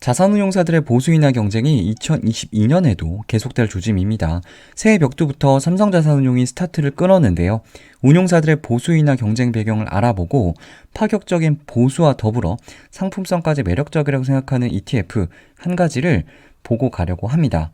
자산운용사들의 보수인하 경쟁이 2022년에도 계속될 조짐입니다. 새해 벽두부터 삼성자산운용이 스타트를 끊었는데요. 운용사들의 보수인하 경쟁 배경을 알아보고 파격적인 보수와 더불어 상품성까지 매력적이라고 생각하는 ETF 한 가지를 보고 가려고 합니다.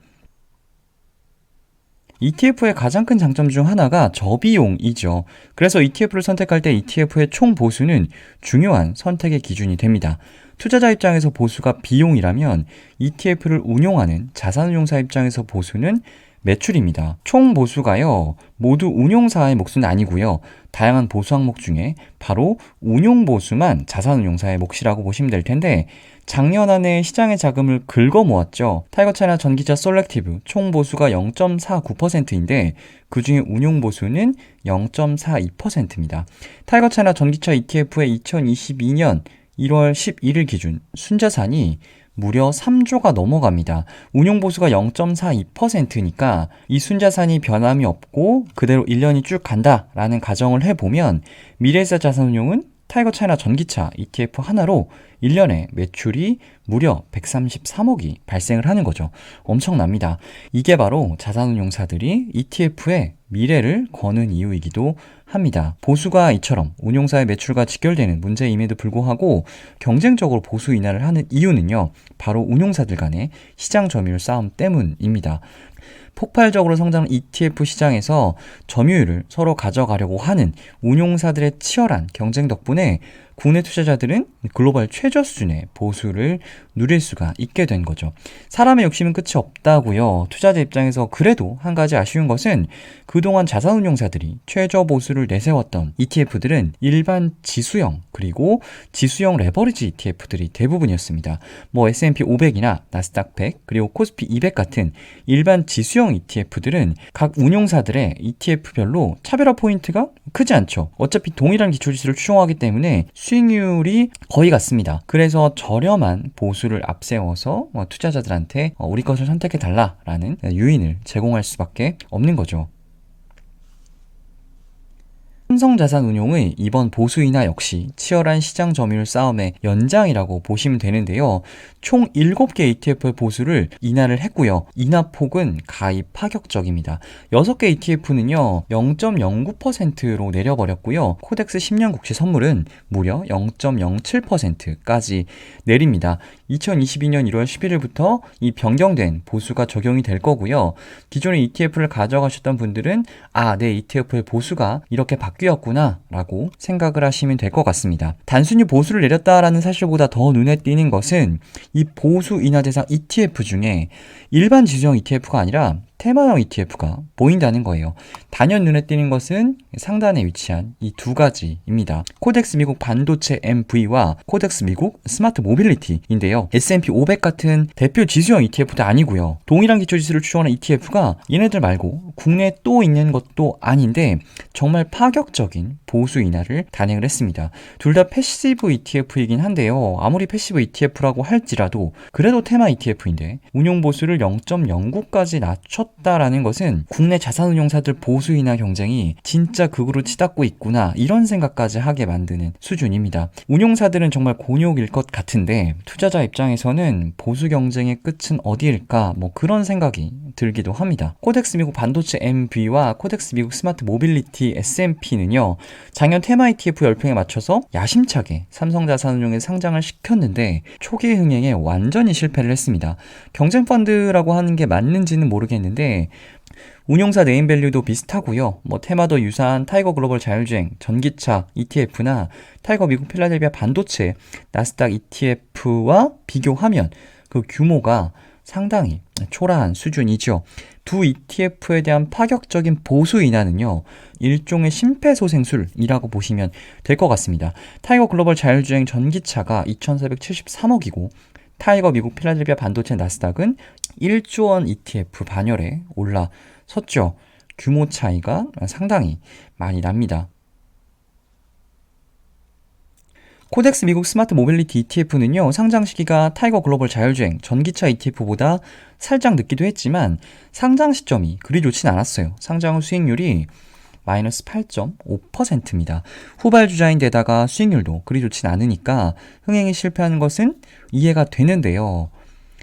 ETF의 가장 큰 장점 중 하나가 저비용이죠. 그래서 ETF를 선택할 때 ETF의 총 보수는 중요한 선택의 기준이 됩니다. 투자자 입장에서 보수가 비용이라면 ETF를 운용하는 자산운용사 입장에서 보수는 매출입니다. 총 보수가요, 모두 운용사의 몫은 아니고요. 다양한 보수 항목 중에 바로 운용 보수만 자산운용사의 몫이라고 보시면 될 텐데, 작년 안에 시장의 자금을 긁어 모았죠. 타이거차이나 전기차 솔렉티브 총 보수가 0.49%인데 그 중에 운용 보수는 0.42%입니다. 타이거차이나 전기차 ETF의 2022년 1월 11일 기준 순자산이 무려 3조가 넘어갑니다. 운용 보수가 0.42%니까 이 순자산이 변함이 없고 그대로 1년이 쭉 간다라는 가정을 해보면 미래에셋 자산운용은 타이거차이나 전기차 ETF 하나로 1년에 매출이 무려 133억이 발생을 하는 거죠. 엄청납니다. 이게 바로 자산운용사들이 ETF의 미래를 거는 이유이기도 합니다. 보수가 이처럼 운용사의 매출과 직결되는 문제임에도 불구하고 경쟁적으로 보수 인하를 하는 이유는요, 바로 운용사들 간의 시장 점유율 싸움 때문입니다. 폭발적으로 성장하는 ETF 시장에서 점유율을 서로 가져가려고 하는 운용사들의 치열한 경쟁 덕분에 국내 투자자들은 글로벌 최저 수준의 보수를 누릴 수가 있게 된 거죠. 사람의 욕심은 끝이 없다고요. 투자자 입장에서 그래도 한 가지 아쉬운 것은 그동안 자산운용사들이 최저 보수를 내세웠던 ETF들은 일반 지수형 그리고 지수형 레버리지 ETF들이 대부분이었습니다. S&P 500이나 나스닥 100 그리고 코스피 200 같은 일반 지수형 ETF들은 각 운용사들의 ETF별로 차별화 포인트가 크지 않죠. 어차피 동일한 기초지수를 추종하기 때문에 수익률이 거의 같습니다. 그래서 저렴한 보수를 앞세워서 투자자들한테 우리 것을 선택해달라라는 유인을 제공할 수밖에 없는 거죠. 삼성자산운용의 이번 보수 인하 역시 치열한 시장 점유율 싸움의 연장이라고 보시면 되는데요. 총 7개 ETF의 보수를 인하를 했고요. 인하 폭은 가히 파격적입니다. 6개 ETF는요 0.09%로 내려버렸고요. 코덱스 10년 국채 선물은 무려 0.07%까지 내립니다. 2022년 1월 11일부터 이 변경된 보수가 적용이 될 거고요. 기존의 ETF를 가져가셨던 분들은 내 ETF의 보수가 이렇게 바뀌었구나 라고 생각을 하시면 될 것 같습니다. 단순히 보수를 내렸다라는 사실보다 더 눈에 띄는 것은 이 보수 인하 대상 ETF 중에 일반 지수형 ETF가 아니라 테마형 ETF가 보인다는 거예요. 단연 눈에 띄는 것은 상단에 위치한 이 두 가지입니다. 코덱스 미국 반도체 MV와 코덱스 미국 스마트 모빌리티인데요. S&P 500 같은 대표 지수형 ETF도 아니고요. 동일한 기초지수를 추종하는 ETF가 얘네들 말고 국내에 또 있는 것도 아닌데 정말 파격적인 보수 인하를 단행을 했습니다. 둘 다 패시브 ETF이긴 한데요. 아무리 패시브 ETF라고 할지라도 그래도 테마 ETF인데 운용 보수를 0.09까지 낮췄다라는 것은 국내 자산운용사들 보수 인하 경쟁이 진짜 극으로 치닫고 있구나 이런 생각까지 하게 만드는 수준입니다. 운용사들은 정말 곤욕일 것 같은데 투자자 입장에서는 보수 경쟁의 끝은 어디일까 그런 생각이 들기도 합니다. 코덱스 미국 반도체 MV와 코덱스 미국 스마트 모빌리티 S&P는요 작년 테마 ETF 열풍에 맞춰서 야심차게 삼성자산운용에 상장을 시켰는데 초기 흥행에 완전히 실패를 했습니다. 경쟁 펀드라고 하는 게 맞는지는 모르겠는데 운용사 네임밸류도 비슷하고요. 테마도 유사한 타이거 글로벌 자율주행 전기차 ETF나 타이거 미국 필라델피아 반도체 나스닥 ETF와 비교하면 그 규모가 상당히 초라한 수준이죠. 두 ETF에 대한 파격적인 보수 인하는요 일종의 심폐소생술이라고 보시면 될 것 같습니다. 타이거 글로벌 자율주행 전기차가 2,473억이고 타이거 미국 필라델피아 반도체 나스닥은 1조 원 ETF 반열에 올라섰죠. 규모 차이가 상당히 많이 납니다. 코덱스 미국 스마트 모빌리티 ETF는요 상장 시기가 타이거 글로벌 자율주행 전기차 ETF보다 살짝 늦기도 했지만 상장 시점이 그리 좋진 않았어요. 상장 후 수익률이 마이너스 8.5%입니다. 후발주자인데다가 수익률도 그리 좋진 않으니까 흥행이 실패하는 것은 이해가 되는데요.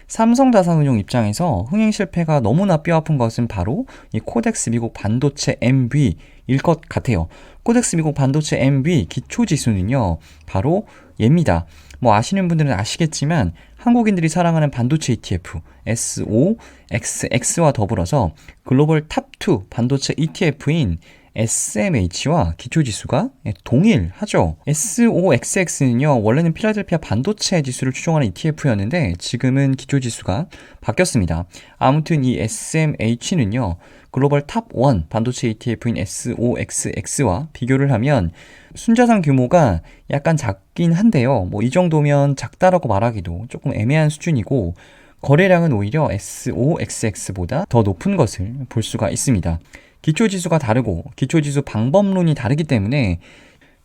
삼성자산운용 입장에서 흥행 실패가 너무나 뼈아픈 것은 바로 이 코덱스 미국 반도체 MV일 것 같아요. 코덱스 미국 반도체 MV 기초지수는요, 바로 얘입니다. 뭐 아시는 분들은 아시겠지만 한국인들이 사랑하는 반도체 ETF SOXX와 더불어서 글로벌 탑2 반도체 ETF인 SMH와 기초지수가 동일하죠. SOXX는요, 원래는 필라델피아 반도체 지수를 추종하는 ETF였는데 지금은 기초지수가 바뀌었습니다. 아무튼 이 SMH는요, 글로벌 탑1 반도체 ETF인 SOXX와 비교를 하면 순자산 규모가 약간 작긴 한데요. 뭐 이 정도면 작다라고 말하기도 조금 애매한 수준이고, 거래량은 오히려 SOXX보다 더 높은 것을 볼 수가 있습니다. 기초지수가 다르고 기초지수 방법론이 다르기 때문에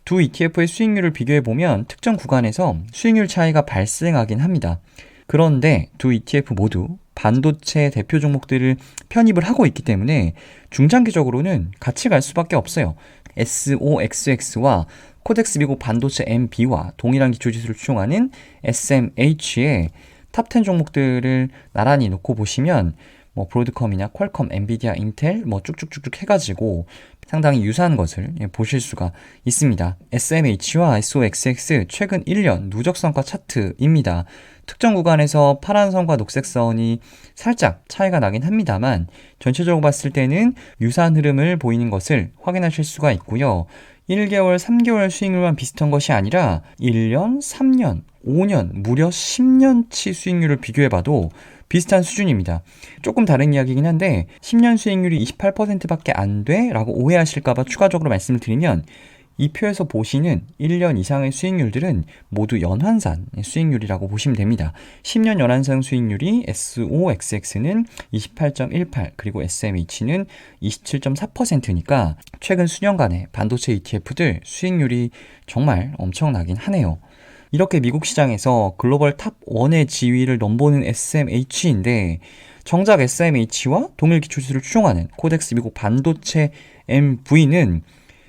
두 ETF의 수익률을 비교해보면 특정 구간에서 수익률 차이가 발생하긴 합니다. 그런데 두 ETF 모두 반도체 대표 종목들을 편입을 하고 있기 때문에 중장기적으로는 같이 갈 수밖에 없어요. SOXX와 코덱스 미국 반도체 MB와 동일한 기초지수를 추종하는 SMH의 탑10 종목들을 나란히 놓고 보시면 뭐 브로드컴이나 퀄컴, 엔비디아, 인텔 뭐 쭉쭉쭉쭉 해가지고 상당히 유사한 것을 보실 수가 있습니다. SMH와 SOXX 최근 1년 누적 성과 차트입니다. 특정 구간에서 파란 선과 녹색 선이 살짝 차이가 나긴 합니다만 전체적으로 봤을 때는 유사한 흐름을 보이는 것을 확인하실 수가 있고요. 1개월, 3개월 수익률만 비슷한 것이 아니라 1년, 3년, 5년, 무려 10년치 수익률을 비교해봐도 비슷한 수준입니다. 조금 다른 이야기이긴 한데 10년 수익률이 28%밖에 안 돼? 라고 오해하실까봐 추가적으로 말씀을 드리면 이 표에서 보시는 1년 이상의 수익률들은 모두 연환산 수익률이라고 보시면 됩니다. 10년 연환산 수익률이 SOXX는 28.18 그리고 SMH는 27.4%니까 최근 수년간의 반도체 ETF들 수익률이 정말 엄청나긴 하네요. 이렇게 미국 시장에서 글로벌 탑1의 지위를 넘보는 SMH인데 정작 SMH와 동일 기초지수를 추종하는 코덱스 미국 반도체 MV는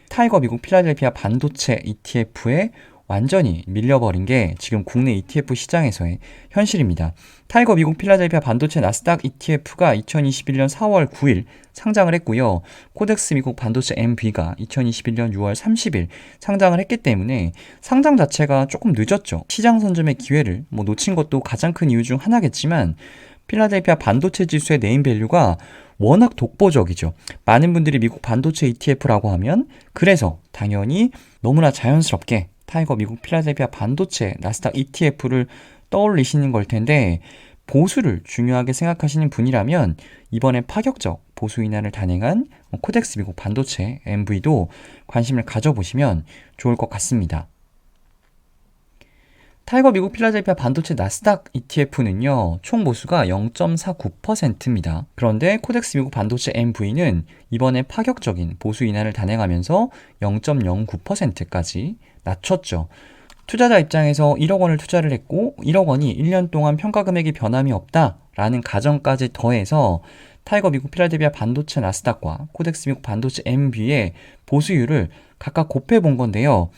타이거 미국 필라델피아 반도체 ETF에 완전히 밀려버린 게 지금 국내 ETF 시장에서의 현실입니다. 타이거 미국 필라델피아 반도체 나스닥 ETF가 2021년 4월 9일 상장을 했고요. 코덱스 미국 반도체 MV가 2021년 6월 30일 상장을 했기 때문에 상장 자체가 조금 늦었죠. 시장 선점의 기회를 놓친 것도 가장 큰 이유 중 하나겠지만 필라델피아 반도체 지수의 네임밸류가 워낙 독보적이죠. 많은 분들이 미국 반도체 ETF라고 하면 그래서 당연히 너무나 자연스럽게 타이거 미국 필라델피아 반도체 나스닥 ETF를 떠올리시는 걸 텐데 보수를 중요하게 생각하시는 분이라면 이번에 파격적 보수 인하를 단행한 코덱스 미국 반도체 MV도 관심을 가져보시면 좋을 것 같습니다. 타이거 미국 필라델피아 반도체 나스닥 ETF는요, 총 보수가 0.49%입니다. 그런데 코덱스 미국 반도체 MV는 이번에 파격적인 보수 인하를 단행하면서 0.09%까지 낮췄죠. 투자자 입장에서 1억 원을 투자를 했고 1억 원이 1년 동안 평가 금액이 변함이 없다라는 가정까지 더해서 타이거 미국 필라델피아 반도체 나스닥과 코덱스 미국 반도체 MV의 보수율을 각각 곱해 본 건데요.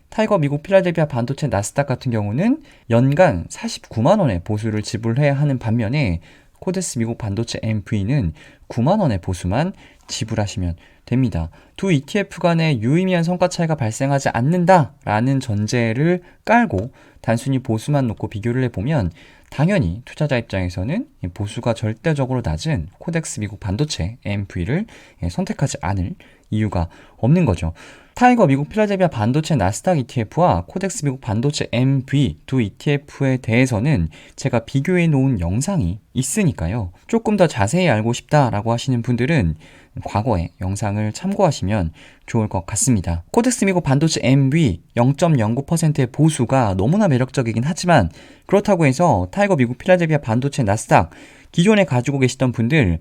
타이거 미국 필라델피아 반도체 나스닥 같은 경우는 연간 49만 원의 보수를 지불해야 하는 반면에 코덱스 미국 반도체 MV는 9만 원의 보수만 지불하시면 됩니다. 두 ETF 간의 유의미한 성과 차이가 발생하지 않는다라는 전제를 깔고 단순히 보수만 놓고 비교를 해보면 당연히 투자자 입장에서는 보수가 절대적으로 낮은 코덱스 미국 반도체 MV를 선택하지 않을 이유가 없는 거죠. 타이거 미국 필라델피아 반도체 나스닥 ETF와 코덱스 미국 반도체 MV 두 ETF에 대해서는 제가 비교해 놓은 영상이 있으니까요. 조금 더 자세히 알고 싶다라고 하시는 분들은 과거의 영상을 참고하시면 좋을 것 같습니다. 코덱스 미국 반도체 MV 0.09%의 보수가 너무나 매력적이긴 하지만 그렇다고 해서 타이거 미국 필라델피아 반도체 나스닥 기존에 가지고 계시던 분들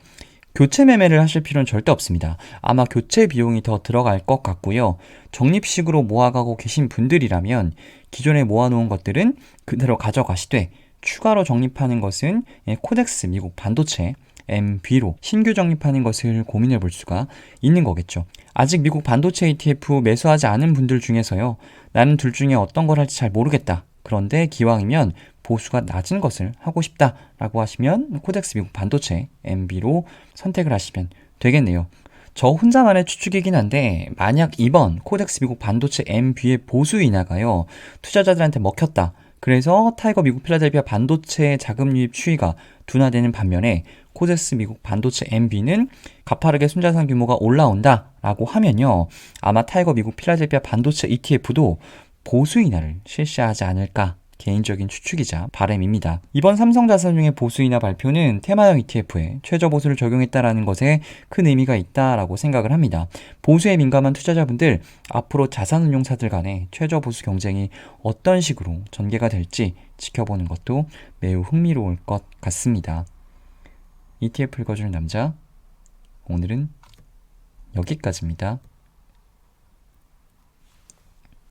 교체 매매를 하실 필요는 절대 없습니다. 아마 교체 비용이 더 들어갈 것 같고요. 적립식으로 모아가고 계신 분들이라면 기존에 모아놓은 것들은 그대로 가져가시되 추가로 적립하는 것은 코덱스 미국 반도체 MV로 신규 적립하는 것을 고민해 볼 수가 있는 거겠죠. 아직 미국 반도체 ETF 매수하지 않은 분들 중에서요. 나는 둘 중에 어떤 걸 할지 잘 모르겠다. 그런데 기왕이면 보수가 낮은 것을 하고 싶다라고 하시면 코덱스 미국 반도체 MB로 선택을 하시면 되겠네요. 저 혼자만의 추측이긴 한데 만약 이번 코덱스 미국 반도체 MB의 보수 인하가요 투자자들한테 먹혔다. 그래서 타이거 미국 필라델피아 반도체 자금 유입 추이가 둔화되는 반면에 코덱스 미국 반도체 MB는 가파르게 순자산 규모가 올라온다 라고 하면요 아마 타이거 미국 필라델피아 반도체 ETF도 보수 인하를 실시하지 않을까 개인적인 추측이자 바람입니다. 이번 삼성자산운용의 보수 인하 발표는 테마형 ETF에 최저 보수를 적용했다라는 것에 큰 의미가 있다라고 생각을 합니다. 보수에 민감한 투자자분들 앞으로 자산운용사들 간의 최저 보수 경쟁이 어떤 식으로 전개가 될지 지켜보는 것도 매우 흥미로울 것 같습니다. ETF 읽어주는 남자 오늘은 여기까지입니다.